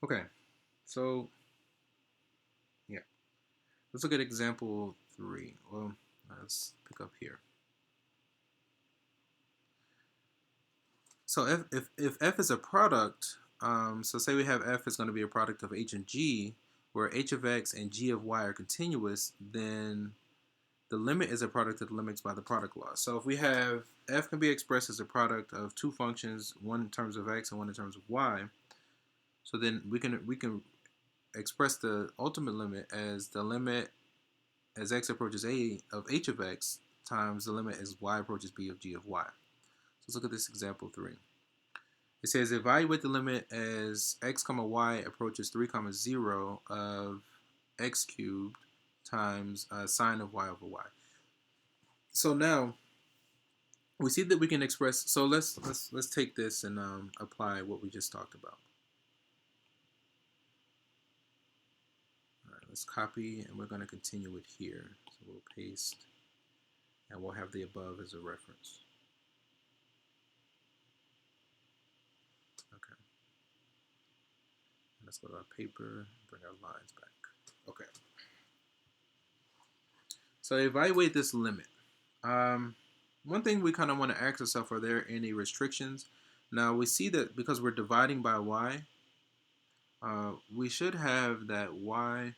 Okay, so yeah, let's look at example 3. Well, let's pick up here. So if f is a product, so say we have f is going to be a product of h and g, where h of x and g of y are continuous, then the limit is a product of the limits by the product law. So if we have f can be expressed as a product of two functions, one in terms of x and one in terms of y, so then we can express the ultimate limit as the limit as x approaches a of h of x times the limit as y approaches b of g of y. So let's look at this example 3. It says evaluate the limit as x comma y approaches 3 comma 0 of x cubed times sine of y over y. So now we see that we can express. So let's take this and apply what we just talked about. All right, let's copy and we're going to continue it here. So we'll paste and we'll have the above as a reference. Okay. Let's go to our paper, bring our lines back. Okay. So evaluate this limit. One thing we kind of want to ask ourselves, are there any restrictions? Now we see that because we're dividing by y, we should have that y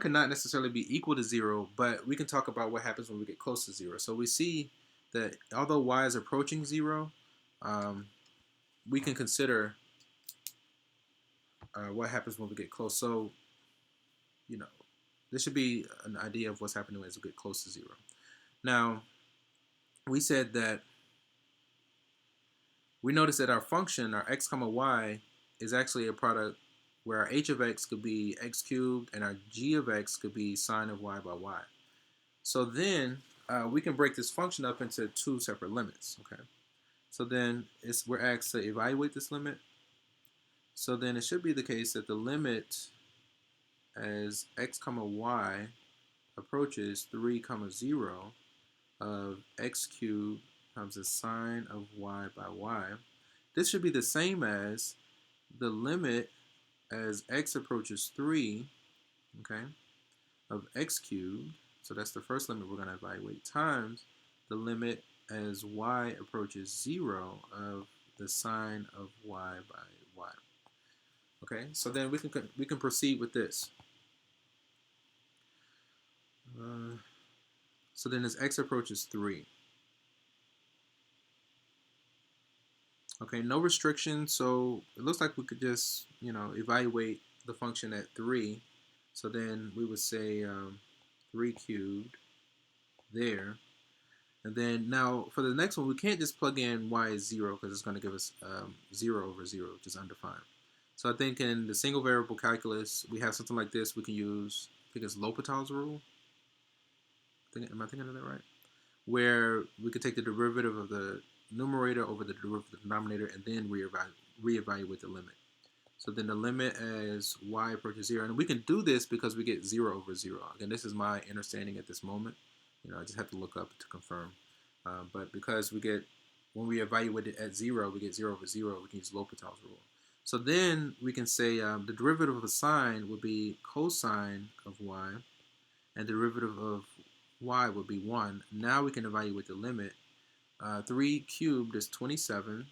could not necessarily be equal to 0, but we can talk about what happens when we get close to 0. So we see that although y is approaching 0, we can consider what happens when we get close. So, you know, this should be an idea of what's happening as we get close to 0. Now, we said that we noticed that our function, our x comma y, is actually a product where our h of x could be x cubed and our g of x could be sine of y by y. So then we can break this function up into two separate limits. Okay. So then we're asked to evaluate this limit. So then it should be the case that the limit as x comma y approaches 3 comma 0 of x cubed times the sine of y by y. This should be the same as the limit as x approaches 3, okay, of x cubed, so that's the first limit we're going to evaluate, times the limit as y approaches 0 of the sine of y by y. Okay, so then we can proceed with this. So then as x approaches 3, okay, no restriction, so it looks like we could just, evaluate the function at 3. So then we would say 3 cubed there. And then now for the next one, we can't just plug in y is 0 because it's going to give us 0 over 0, which is undefined. So I think in the single variable calculus, we have something like this. We can use, I think it's L'Hopital's rule. Am I thinking of that right? Where we could take the derivative of the numerator over the derivative of the denominator and then reevaluate the limit. So then the limit as y approaches 0, and we can do this because we get 0 over 0. Again, this is my understanding at this moment. I just have to look up to confirm. But because when we evaluate it at 0, we get 0 over 0, we can use L'Hopital's rule. So then we can say the derivative of a sine would be cosine of y, and the derivative of y would be 1. Now we can evaluate the limit. 3 cubed is 27.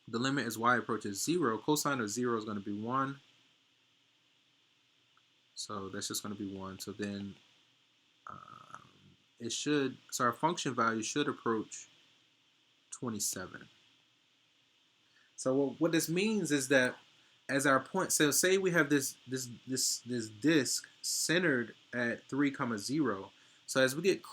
The limit as y approaches 0. Cosine of 0 is going to be 1. So that's just going to be 1. So then so our function value should approach 27. So what this means is that as our point, so say we have this disk centered at 3 comma 0. So as we get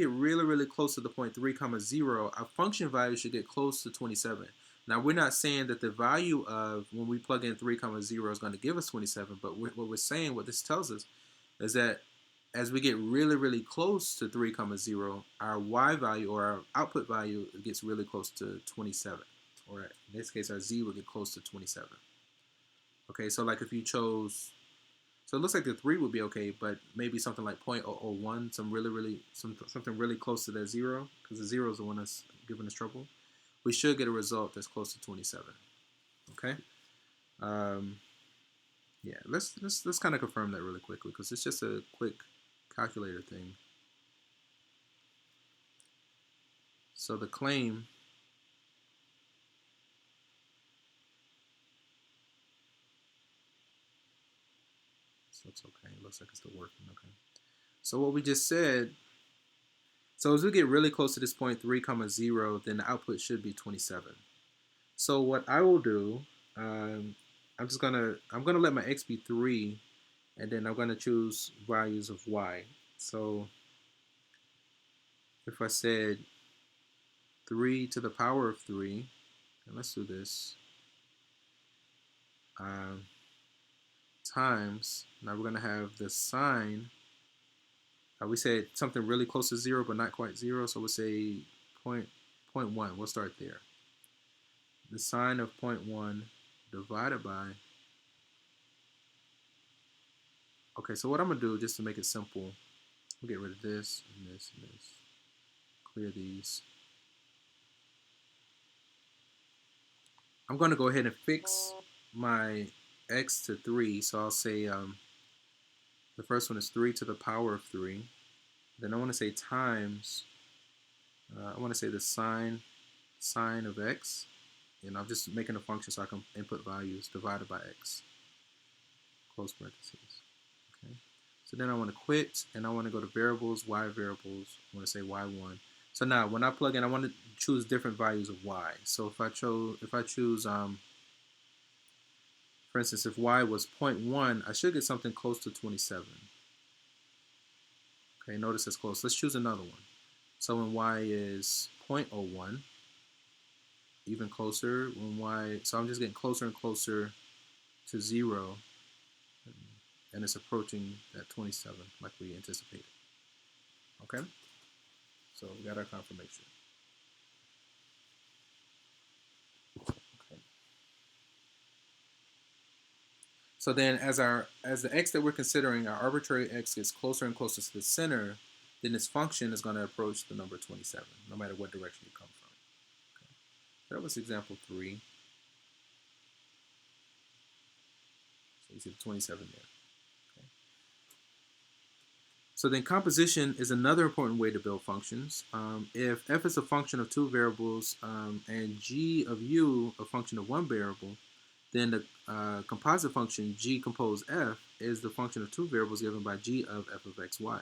really, really close to the point 3 comma 0, our function value should get close to 27. Now we're not saying that the value of when we plug in 3 comma 0 is going to give us 27, but what we're saying, what this tells us, is that as we get really, really close to 3 comma 0, our y value or our output value gets really close to 27. Or in this case, our z will get close to 27. Okay, so like if you chose, so it looks like the 3 would be okay, but maybe something like 0.001, something really close to that 0, because the 0 is the one that's giving us trouble. We should get a result that's close to 27. Okay, Yeah, let's kind of confirm that really quickly because it's just a quick calculator thing. So the claim, so it's okay. It looks like it's still working. Okay. So what we just said. So as we get really close to this point 3 comma 0, then the output should be 27. So what I will do, I'm gonna let my x be 3, and then I'm gonna choose values of y. So if I said 3 to the power of 3, and let's do this, um, times, now we're gonna have the sign, we said something really close to 0 but not quite 0, so we'll say point 1, we'll start there. The sine of 0.1 divided by, okay, so what I'm gonna do just to make it simple, we'll get rid of this and this and this, clear these. I'm gonna go ahead and fix my x to 3, so I'll say the first one is 3 to the power of 3. Then I want to say times, I want to say the sine of x, and I'm just making a function so I can input values, divided by x, close parentheses. Okay. So then I want to quit, and I want to go to variables, y variables. I want to say y1. So now when I plug in, I want to choose different values of y. So if I choose, for instance, if y was 0.1, I should get something close to 27. Okay, notice it's close. Let's choose another one. So when y is 0.01, even closer. When y, so I'm just getting closer and closer to 0, and it's approaching that 27 like we anticipated. Okay, so we got our confirmation. Okay. So then as the x that we're considering, our arbitrary x gets closer and closer to the center, then this function is going to approach the number 27, no matter what direction you come from. Okay. So that was example 3. So you see the 27 there. Okay. So then composition is another important way to build functions. If f is a function of 2 variables and g of u a function of 1 variable, then the composite function g compose f is the function of 2 variables given by g of f of x, y.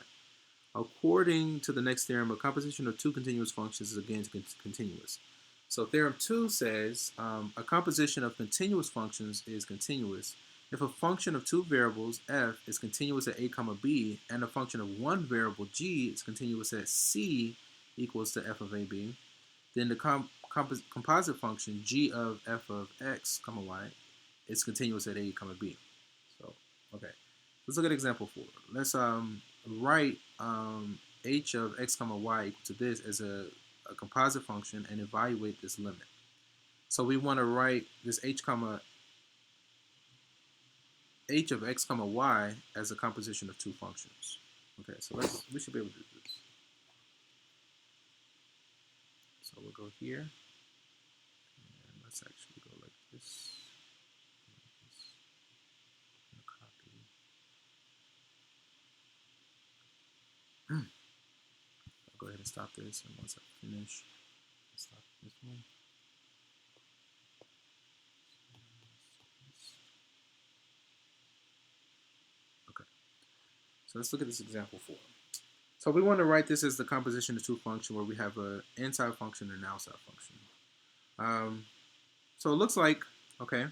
According to the next theorem, a composition of 2 continuous functions is again continuous. So theorem 2 says a composition of continuous functions is continuous if a function of 2 variables f is continuous at a comma b and a function of 1 variable g is continuous at c equals to f of a b, then the composite function g of f of x comma y is continuous at a comma b. So okay, let's look at example 4. Let's write h of x comma y equal to this as a composite function and evaluate this limit. So we want to write this h of x comma y as a composition of 2 functions. Okay, so we should be able to do this. So we'll go here, and let's actually go like this. Copy. I'll go ahead and stop this, and once I finish, I'll stop this one. Okay, so let's look at this example 4. So we want to write this as the composition of 2 function where we have an inside function and an outside function. So it looks like, okay,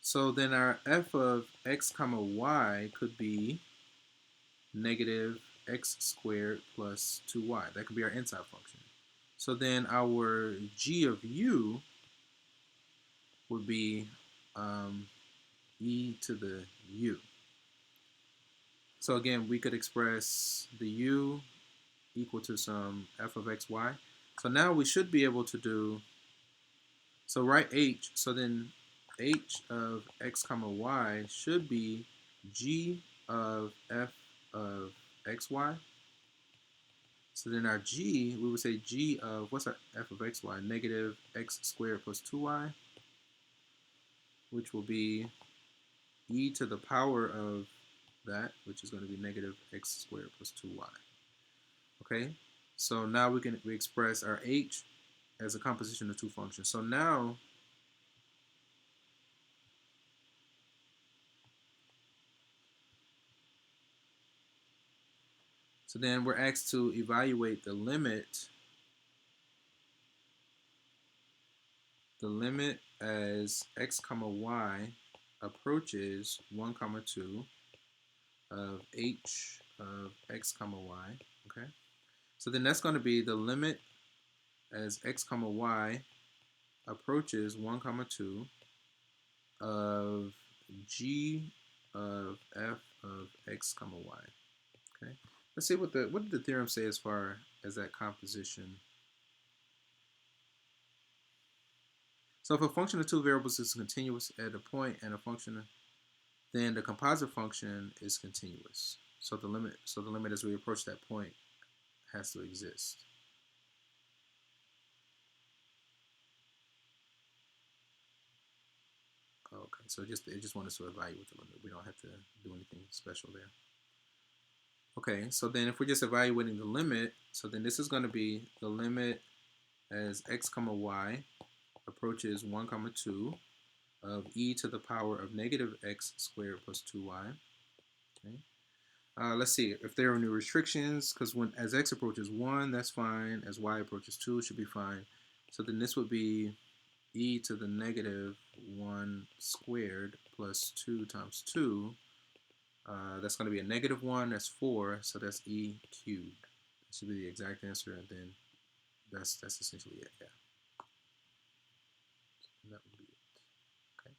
so then our f of x comma y could be negative x squared plus 2y. That could be our inside function. So then our g of u would be e to the u. So again, we could express the u equal to some f of x, y. So now we should be able to do, so write h, so then h of x comma y should be g of f of xy. So then our g, we would say g of, what's our f of xy? Negative x squared plus 2y. which will be e to the power of that, which is going to be negative x squared plus 2y. Okay, so now we express our h as a composition of two functions. So now then we're asked to evaluate the limit as x comma y approaches 1 comma 2 of h of x comma y. Okay, so then that's going to be the limit as x comma y approaches 1 comma 2 of g of f of x comma y. Okay, let's see what did the theorem say as far as that composition. So if a function of two variables is continuous at a point and a function, then the composite function is continuous. So the limit as we approach that point has to exist. Okay, so it just wants us to evaluate the limit. We don't have to do anything special there. Okay, so then if we're just evaluating the limit, so then this is going to be the limit as x comma y approaches 1 comma 2 of e to the power of negative x squared plus 2y. Okay. Let's see if there are any restrictions, because when as x approaches 1, that's fine. As y approaches 2, it should be fine. So then this would be e to the negative 1 squared plus 2 times 2. That's going to be a negative 1. That's 4. So that's e cubed. That should be the exact answer, and then that's essentially it. Yeah. And that would be it. Okay.